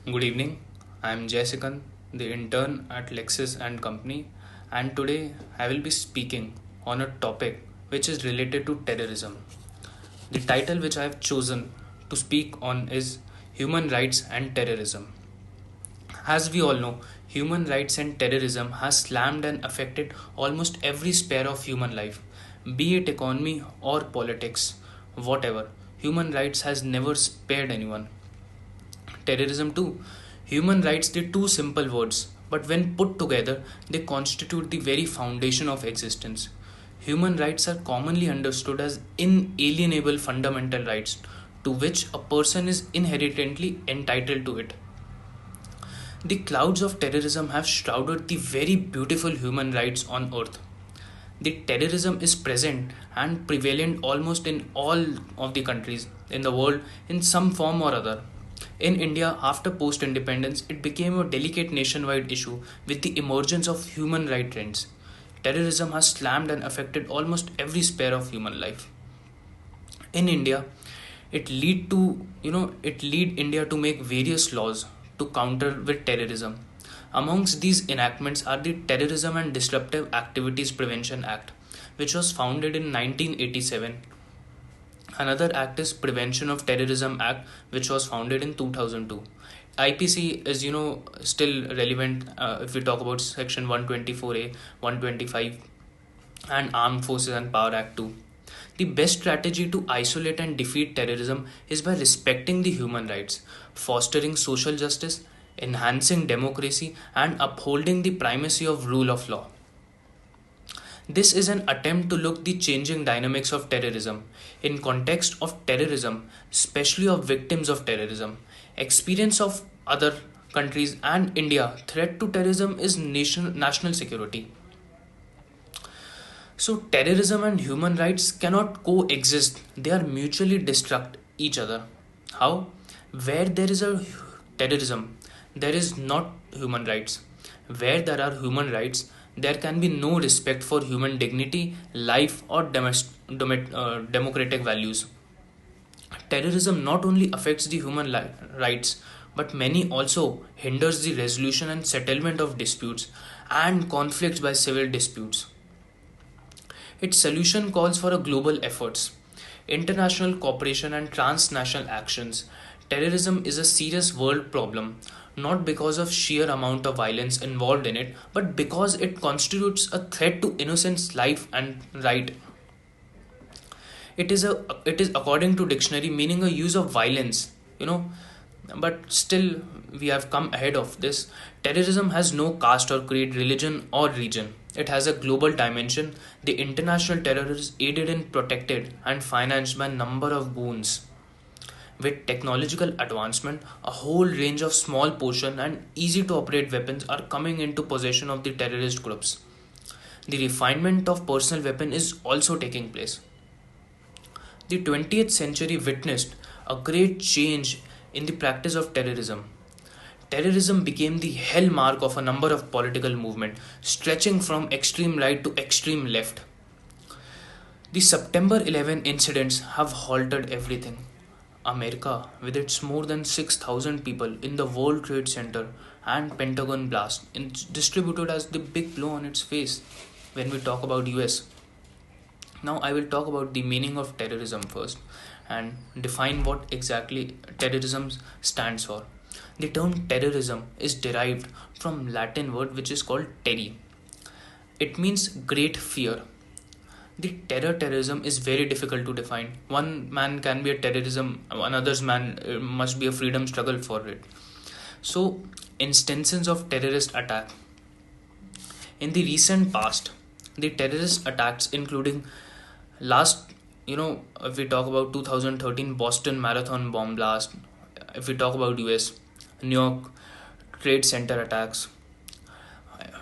Good evening. I am Jessican, the intern at Lexis and Company, and today I will be speaking on a topic which is related to terrorism. The title which I have chosen to speak on is Human Rights and Terrorism. As we all know, human rights and terrorism has slammed and affected almost every sphere of human life, be it economy or politics, whatever. Human rights has never spared anyone. Terrorism too. Human rights, they're two simple words, but when put together, they constitute the very foundation of existence. Human rights are commonly understood as inalienable fundamental rights to which a person is inherently entitled to it. The clouds of terrorism have shrouded the very beautiful human rights on earth. The terrorism is present and prevalent almost in all of the countries in the world in some form or other. In India, after post independence, it became a delicate nationwide issue with the emergence of human rights trends. Terrorism has slammed and affected almost every sphere of human life. In India, it lead India to make various laws to counter with terrorism. Amongst these enactments are the Terrorism and Disruptive Activities Prevention Act, which was founded in 1987. Another act is Prevention of Terrorism Act, which was founded in 2002. IPC is still relevant if we talk about section 124A, 125 and Armed Forces and Power Act 2. The best strategy to isolate and defeat terrorism is by respecting the human rights, fostering social justice, enhancing democracy, and upholding the primacy of rule of law. This is an attempt to look the changing dynamics of terrorism in context of terrorism, especially of victims of terrorism, experience of other countries and India. Threat to terrorism is national security. So terrorism and human rights cannot coexist. They are mutually destruct each other. How? Where there is a terrorism, there is not human rights. Where there are human rights, there can be no respect for human dignity, life, or democratic values. Terrorism not only affects the rights, but many also hinders the resolution and settlement of disputes and conflicts by civil disputes. Its solution calls for a global efforts, international cooperation and transnational actions. Terrorism is a serious world problem, not because of sheer amount of violence involved in it, but because it constitutes a threat to innocence, life and right. It is according to dictionary meaning a use of violence, you know, but still we have come ahead of this. Terrorism has no caste or creed, religion or region. It has a global dimension. The international terror is aided and protected and financed by a number of boons. With technological advancement, a whole range of small portion and easy to operate weapons are coming into possession of the terrorist groups. The refinement of personal weapon is also taking place. The 20th century witnessed a great change in the practice of terrorism. Terrorism became the hallmark of a number of political movements, stretching from extreme right to extreme left. The September 11 incidents have halted everything. America, with its more than 6,000 people in the World Trade Center and Pentagon blast, distributed as the big blow on its face when we talk about US. Now I will talk about the meaning of terrorism first and define what exactly terrorism stands for. The term terrorism is derived from Latin word which is called terri. It means great fear. The terrorism is very difficult to define. One man can be a terrorism, another's man must be a freedom struggle for it. So, instances of terrorist attack. In the recent past, the terrorist attacks including last, if we talk about 2013 Boston Marathon bomb blast, if we talk about US, New York Trade Center attacks,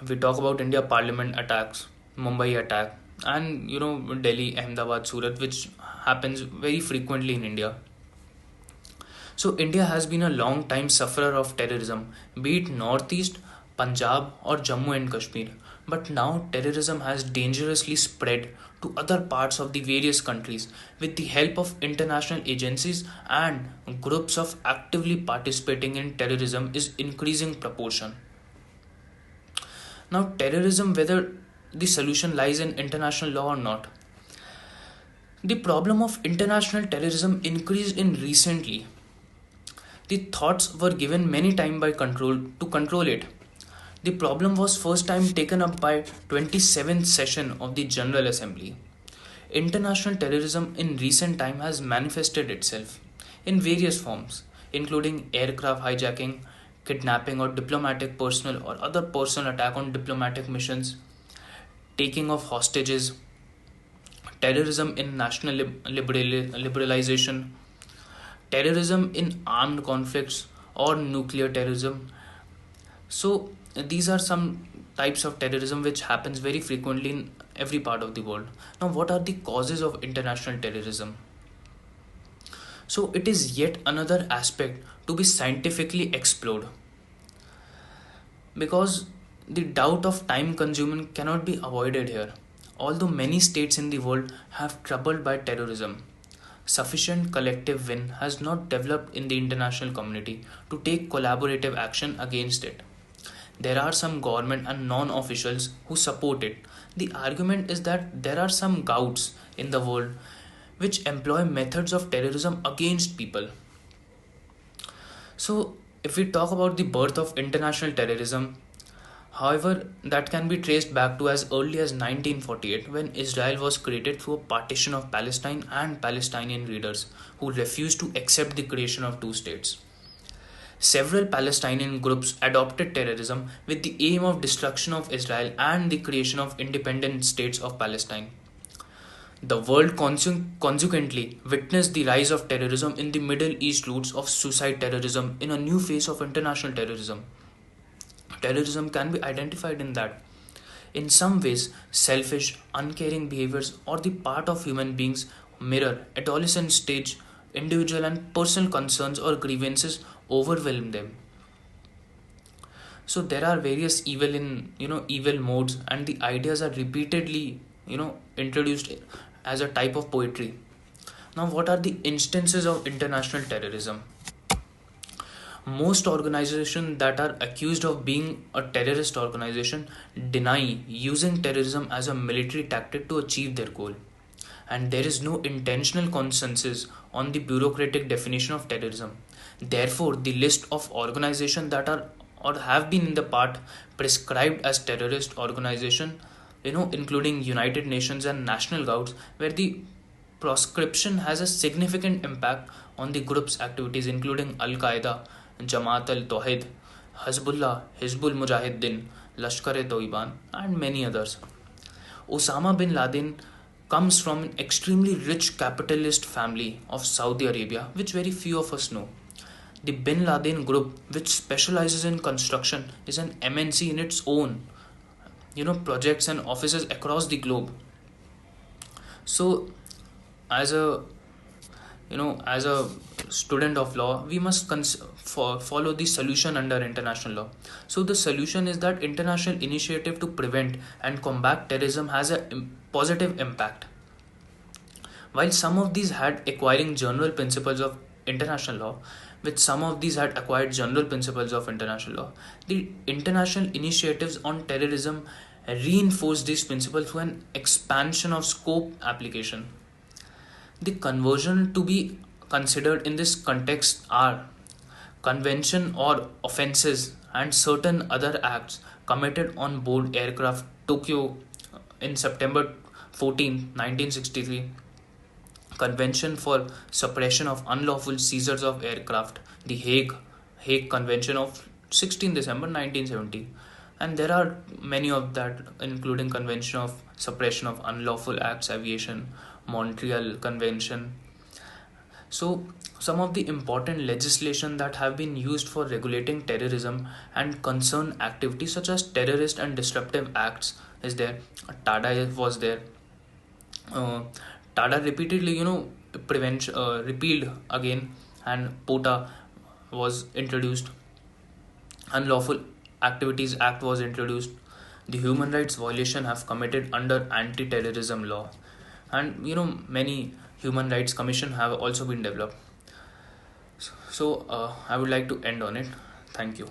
if we talk about India Parliament attacks, Mumbai attack, and Delhi, Ahmedabad, Surat, which happens very frequently in India. So India has been a long time sufferer of terrorism, be it Northeast, Punjab or Jammu and Kashmir. But now terrorism has dangerously spread to other parts of the various countries with the help of international agencies and groups of actively participating in terrorism is increasing proportion. Now, terrorism, whether the solution lies in international law or not, the problem of international terrorism increased in recently. The thoughts were given many time by control to control it. The problem was first time taken up by 27th session of the General Assembly. International terrorism in recent time has manifested itself in various forms, including aircraft hijacking, kidnapping or diplomatic personnel or other personal attack on diplomatic missions, taking of hostages, terrorism in national liberalization, terrorism in armed conflicts or nuclear terrorism. So these are some types of terrorism which happens very frequently in every part of the world. Now, what are the causes of international terrorism? So it is yet another aspect to be scientifically explored, because the doubt of time consuming cannot be avoided here. Although many states in the world have troubled by terrorism, sufficient collective will has not developed in the international community to take collaborative action against it. There are some government and non officials who support it. The argument is that there are some gouts in the world which employ methods of terrorism against people. So, if we talk about the birth of international terrorism, however, that can be traced back to as early as 1948 when Israel was created through a partition of Palestine and Palestinian leaders who refused to accept the creation of two states. Several Palestinian groups adopted terrorism with the aim of destruction of Israel and the creation of independent states of Palestine. The world consequently witnessed the rise of terrorism in the Middle East roots of suicide terrorism in a new phase of international terrorism. Terrorism can be identified in that. In some ways, selfish, uncaring behaviors or the part of human beings mirror adolescent stage individual and personal concerns or grievances overwhelm them. So there are various evil modes, and the ideas are repeatedly introduced as a type of poetry. Now, what are the instances of international terrorism? Most organizations that are accused of being a terrorist organization deny using terrorism as a military tactic to achieve their goal. And there is no intentional consensus on the bureaucratic definition of terrorism. Therefore, the list of organizations that are or have been in the past prescribed as terrorist organization, including United Nations and national guards, where the proscription has a significant impact on the group's activities, including Al Qaeda, Jamaat al Tawhid, Hezbollah, Hizbul Mujahideen, Lashkar-e-Toiban, and many others. Osama bin Laden comes from an extremely rich capitalist family of Saudi Arabia, which very few of us know. The Bin Laden Group, which specializes in construction, is an MNC in its own, projects and offices across the globe. So, as a as a student of law, we must follow the solution under international law. So the solution is that international initiative to prevent and combat terrorism has a positive impact. While some of these had acquiring general principles of international law, which some of these had acquired general principles of international law, the international initiatives on terrorism reinforce these principles through an expansion of scope application. The conversion to be considered in this context are convention or offences and certain other acts committed on board aircraft Tokyo in September 14, 1963, Convention for Suppression of Unlawful Seizures of Aircraft, the Hague Convention of 16 December 1970, and there are many of that, including Convention of Suppression of Unlawful Acts Aviation, Montreal Convention. So some of the important legislation that have been used for regulating terrorism and concern activities such as terrorist and disruptive acts is there. TADA was there. uh, TADA repeatedly prevention repealed again, and POTA was introduced. Unlawful Activities Act was introduced. The human rights violation have committed under anti-terrorism law. and many human rights commission have also been developed. So I would like to end on it. Thank you.